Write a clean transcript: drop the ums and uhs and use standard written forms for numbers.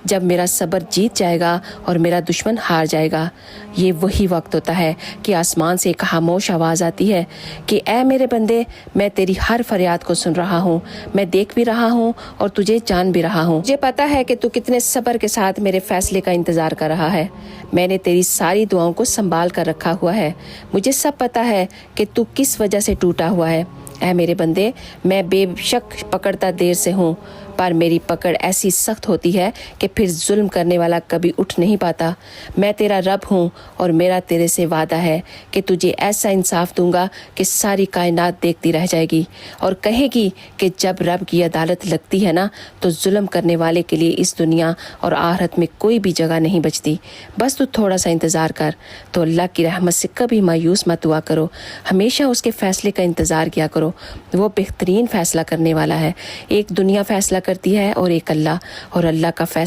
جب میرا صبر جیت جائے گا اور میرا دشمن ہار جائے گا۔ یہ وہی وقت ہوتا ہے کہ آسمان سے ایک خاموش آواز آتی ہے کہ اے میرے بندے، میں تیری ہر فریاد کو سن رہا ہوں، میں دیکھ بھی رہا ہوں اور تجھے جان بھی رہا ہوں۔ مجھے پتا ہے کہ تو کتنے صبر کے ساتھ میرے فیصلے کا انتظار کر رہا ہے۔ میں نے تیری ساری دعاؤں کو سنبھال کر رکھا ہوا ہے۔ مجھے سب پتا ہے کہ تو کس وجہ سے ٹوٹا ہوا ہے۔ اے میرے بندے، میں بے شک پکڑتا دیر سے ہوں، پر میری پکڑ ایسی سخت ہوتی ہے کہ پھر ظلم کرنے والا کبھی اٹھ نہیں پاتا۔ میں تیرا رب ہوں اور میرا تیرے سے وعدہ ہے کہ تجھے ایسا انصاف دوں گا کہ ساری کائنات دیکھتی رہ جائے گی اور کہے گی کہ جب رب کی عدالت لگتی ہے نا تو ظلم کرنے والے کے لیے اس دنیا اور آخرت میں کوئی بھی جگہ نہیں بچتی۔ بس تو تھوڑا سا انتظار کر۔ تو اللہ کی رحمت سے کبھی مایوس مت ہوا کرو، ہمیشہ اس کے فیصلے کا انتظار کیا کرو۔ وہ بہترین فیصلہ کرنے والا ہے۔ ایک دنیا فیصلہ کرتی ہے اور ایک اللہ، اور اللہ کا فیصلہ